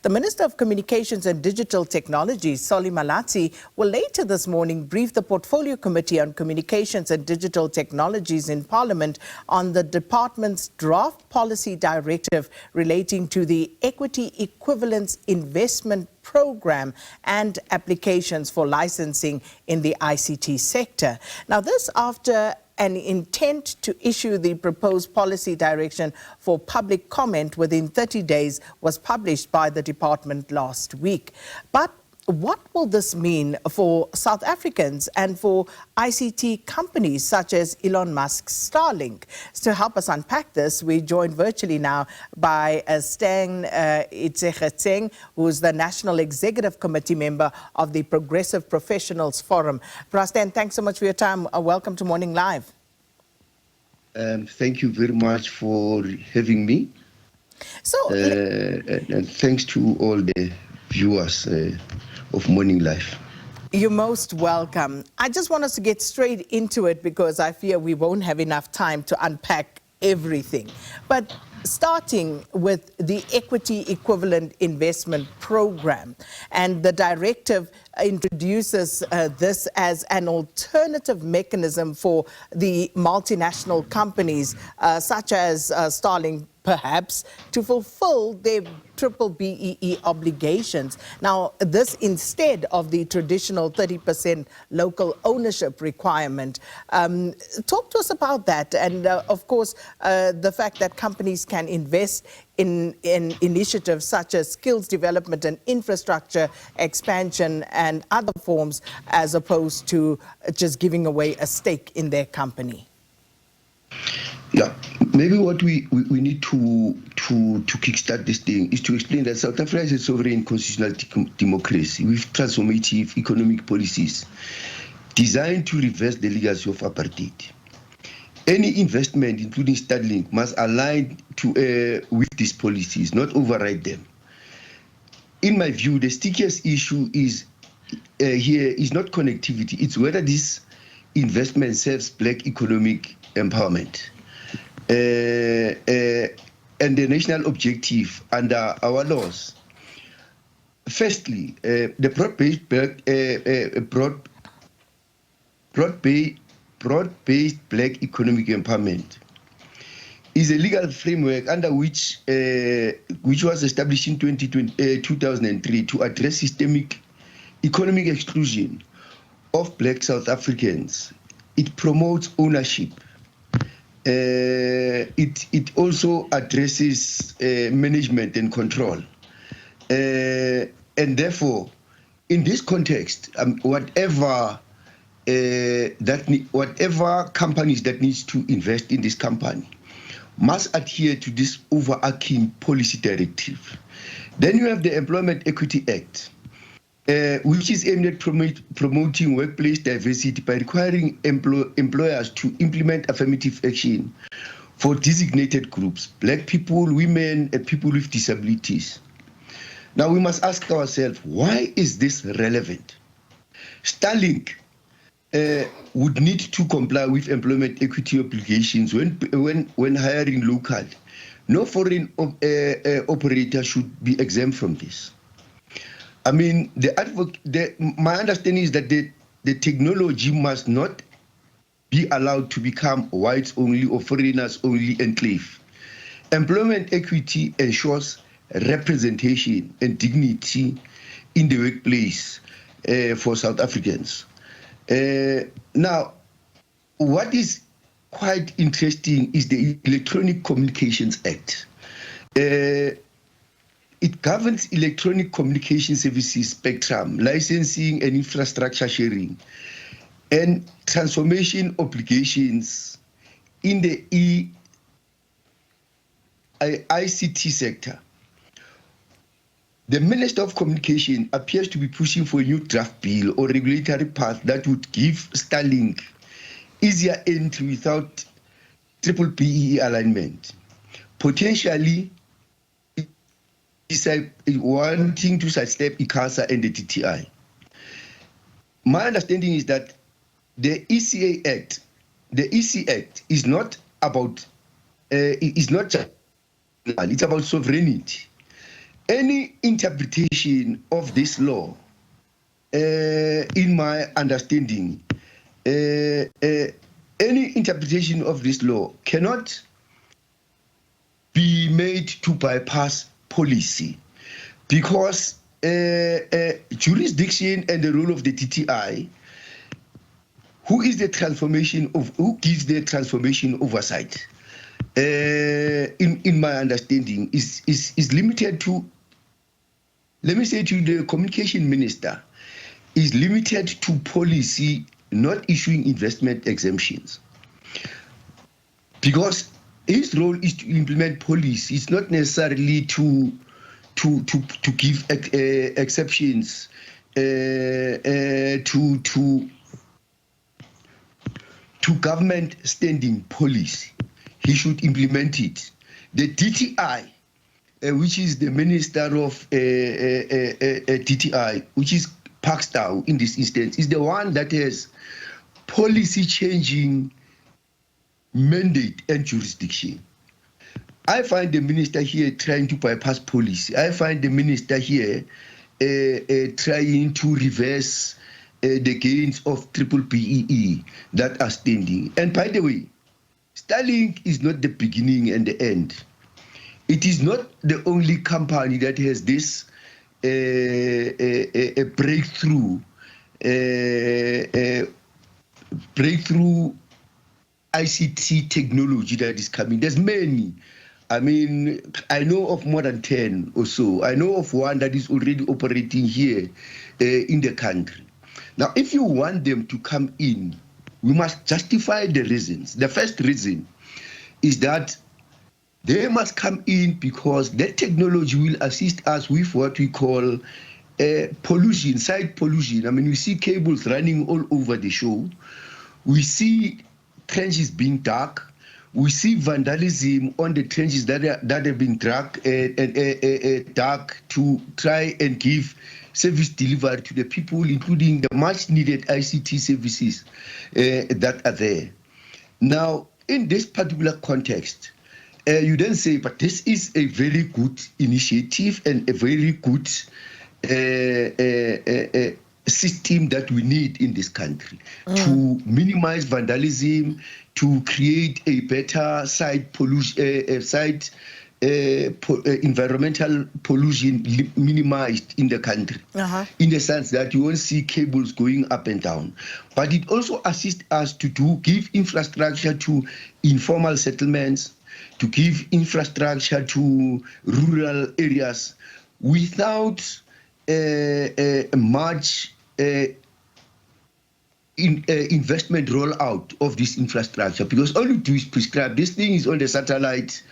The Minister of Communications and Digital Technology, Malatsi, will later this morning brief the Portfolio Committee on Communications and Digital Technologies in Parliament on the department's draft policy directive relating to the Equity Equivalence Investment Programme and applications for licensing in the ICT sector. Now, this after an intent to issue the proposed policy direction for public comment within 30 days was published by the department last week. But what will this mean for South Africans and for ICT companies such as Elon Musk's StarLink? To help us unpack this, we're joined virtually now by Stan Itshegetseng, who is the National Executive Committee member of the Progressive Professionals Forum. Stan, thanks so much for your time. Welcome to Morning Live. Thank you very much for having me. And thanks to all the viewers of Morning Live. You're most welcome. I just want us to get straight into it because I fear we won't have enough time to unpack everything. But starting with the Equity Equivalent Investment Programme, and the directive introduces this as an alternative mechanism for the multinational companies such as StarLink, perhaps, to fulfill their BEEE obligations. Now, this instead of the traditional 30% local ownership requirement. Talk to us about that, and of course, the fact that companies can invest in initiatives such as skills development and infrastructure expansion and other forms, as opposed to just giving away a stake in their company. Yeah, maybe what we need to kickstart this thing is to explain that South Africa is a sovereign constitutional democracy with transformative economic policies designed to reverse the legacy of apartheid. Any investment, including StarLink, must align with these policies, not override them. In my view, the stickiest issue is here is not connectivity. It's whether this investment serves black economic empowerment. And the national objective under our laws. Firstly, the broad-based black economic empowerment is a legal framework under which was established in 2003 to address systemic economic exclusion of black South Africans. It promotes ownership. It also addresses management and control. And therefore, in this context, whatever companies that needs to invest in this company must adhere to this overarching policy directive. Then you have the Employment Equity Act, which is aimed at promoting workplace diversity by requiring employers to implement affirmative action for designated groups, black people, women, and people with disabilities. Now we must ask ourselves, why is this relevant? StarLink would need to comply with employment equity obligations when hiring local. No foreign operator should be exempt from this. I mean, my understanding is that the technology must not be allowed to become whites only or foreigners only enclave. Employment equity ensures representation and dignity in the workplace for South Africans. Now, what is quite interesting is the Electronic Communications Act. It governs electronic communication services spectrum, licensing and infrastructure sharing, and transformation obligations in the ICT sector. The Minister of Communication appears to be pushing for a new draft bill or regulatory path that would give StarLink easier entry without BEEE alignment, potentially wanting to sidestep ICASA and the TTI. My understanding is that the EC Act is not about, it's about sovereignty. any interpretation of this law, in my understanding, any interpretation of this law cannot be made to bypass policy, because jurisdiction and the role of the TTI, who gives the transformation oversight, in my understanding, is limited to, let me say, to the communication minister, is limited to policy, not issuing investment exemptions. Because his role is to implement policy. It's not necessarily to give exceptions to government standing policy. He should implement it. The TTI, which is the minister of TTI, which is Pakistan in this instance, is the one that has policy changing mandate and jurisdiction. I find the minister here trying to bypass policy. I find the minister here trying to reverse the gains of BEEE that are standing. And by the way, StarLink is not the beginning and the end. It is not the only company that has this breakthrough ICT technology that is coming. There's many. I mean, I know of more than 10 or so. I know of one that is already operating here in the country. Now, if you want them to come in, we must justify the reasons. The first reason is that they must come in because that technology will assist us with what we call pollution, site pollution. I mean, we see cables running all over the show. We see trenches being dug. We see vandalism on the trenches that have been dug to try and give service delivery to the people, including the much needed ICT services that are there. Now, in this particular context, you then say, but this is a very good initiative and a very good system that we need in this country to minimize vandalism, to create a better environmental pollution minimized in the country, in the sense that you won't see cables going up and down. But it also assists us to give infrastructure to informal settlements, to give infrastructure to rural areas without much investment rollout of this infrastructure, because all you do is prescribe this thing is on the satellite,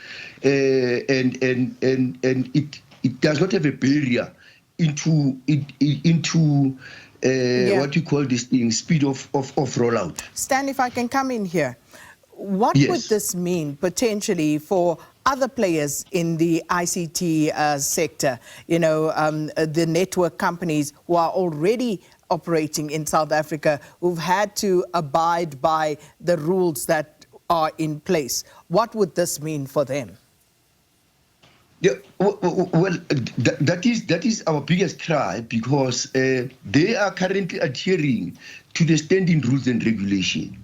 and it does not have a barrier into what you call this thing, speed of rollout. Stan, if I can come in here, what Yes. would this mean potentially for other players in the ICT sector, you know, the network companies who are already operating in South Africa, who've had to abide by the rules that are in place? What would this mean for them? Yeah, well, that is our biggest cry, because they are currently adhering to the standing rules and regulation.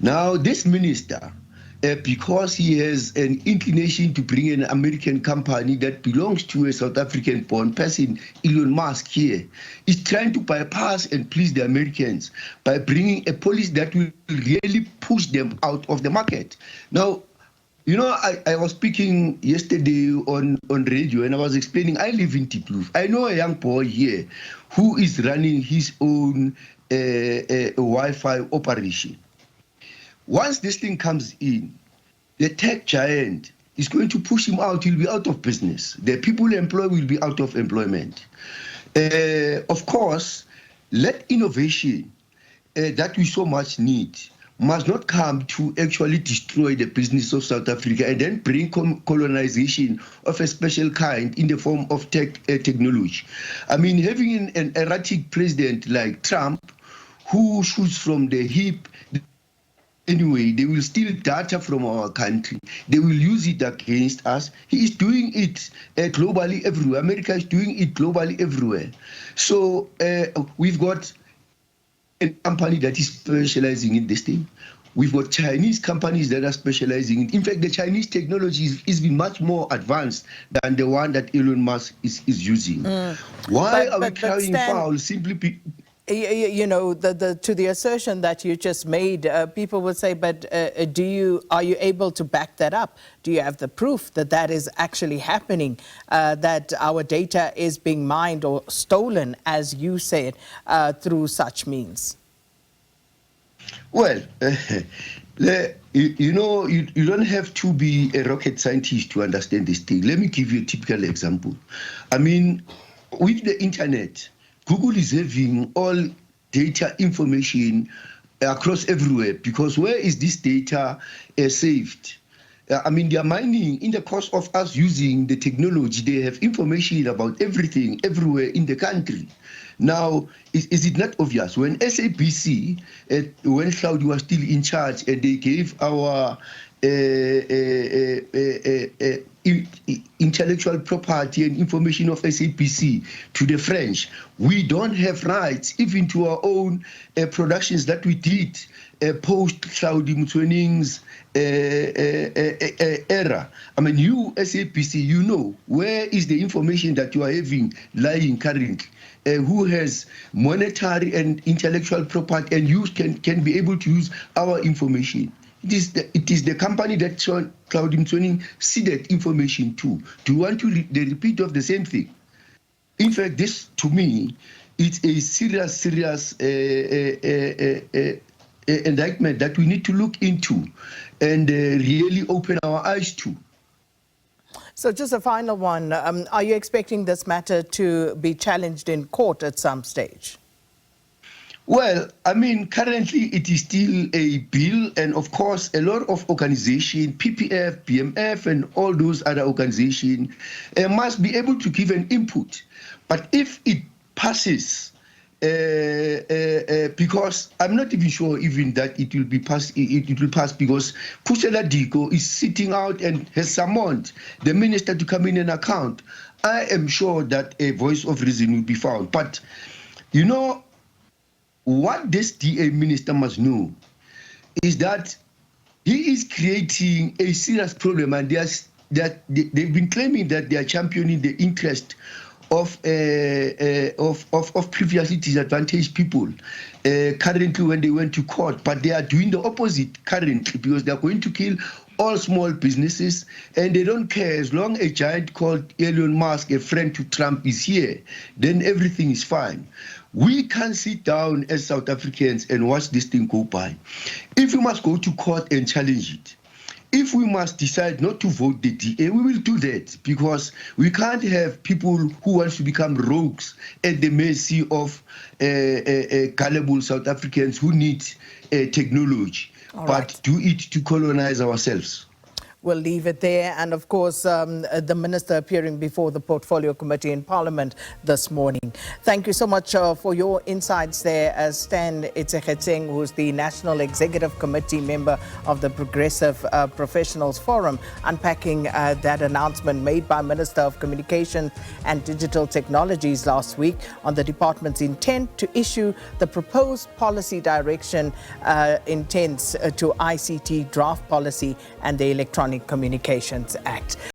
Now, this minister, because he has an inclination to bring an American company that belongs to a South African-born person, Elon Musk here, is trying to bypass and please the Americans by bringing a policy that will really push them out of the market. Now, you know, I was speaking yesterday on radio, and I was explaining, I live in Diepkloof. I know a young boy here who is running his own Wi-Fi operation. Once this thing comes in, the tech giant is going to push him out. He'll be out of business. The people employed will be out of employment. Of course, let innovation that we so much need must not come to actually destroy the business of South Africa and then bring colonization of a special kind in the form of technology. I mean, having an erratic president like Trump, who shoots from the hip, anyway. They will steal data from our country. They will use it against us. He is doing it globally everywhere. America is doing it globally everywhere. So we've got a company that is specializing in this thing. We've got Chinese companies that are specializing in it. In fact, the Chinese technology is much more advanced than the one that Elon Musk is using. Why are we crying foul? Simply you know, to the assertion that you just made, people would say, but are you able to back that up? Do you have the proof that that is actually happening, that our data is being mined or stolen, as you said, through such means? Well, you know, you don't have to be a rocket scientist to understand this thing. Let me give you a typical example. I mean, with the internet, Google is having all data information across everywhere, because where is this data saved? I mean, they are mining in the course of us using the technology. They have information about everything, everywhere in the country. Now, is it not obvious? When SABC, when Claudio was still in charge, and they gave our intellectual property and information of SABC to the French, we don't have rights even to our own productions that we did post Claudio Mtswening's era. I mean, you SABC, you know, where is the information that you are having lying currently? Who has monetary and intellectual property, and you can be able to use our information. It is the company that Claudio Mtswening ceded information to. Do you want the repeat of the same thing? In fact, this, to me, it's a serious indictment that we need to look into and really open our eyes to. So just a final one. Are you expecting this matter to be challenged in court at some stage? Well, I mean, currently it is still a bill, and of course, a lot of organizations, PPF, BMF, and all those other organizations must be able to give an input. But if it passes, because I'm not even sure even that it will be passed. It will pass because Pusela Diko is sitting out and has summoned the minister to come in and account. I am sure that a voice of reason will be found. But you know, what this DA minister must know is that he is creating a serious problem, and they've been claiming that they are championing the interest of previously disadvantaged people currently when they went to court, but they are doing the opposite currently, because they are going to kill all small businesses, and they don't care. As long as a giant called Elon Musk, a friend to Trump, is here, then everything is fine. We can't sit down as South Africans and watch this thing go by. If we must go to court and challenge it, if we must decide not to vote the DA, we will do that, because we can't have people who want to become rogues at the mercy of gullible South Africans who need technology, but do it to colonize ourselves. We'll leave it there. And of course, the minister appearing before the Portfolio Committee in Parliament this morning. Thank you so much for your insights there, Stan Itshegetseng, who's the National Executive Committee member of the Progressive Professionals Forum, unpacking that announcement made by Minister of Communications and Digital Technologies last week on the department's intent to issue the proposed policy direction intents to ICT draft policy and the Electronic Communications Act.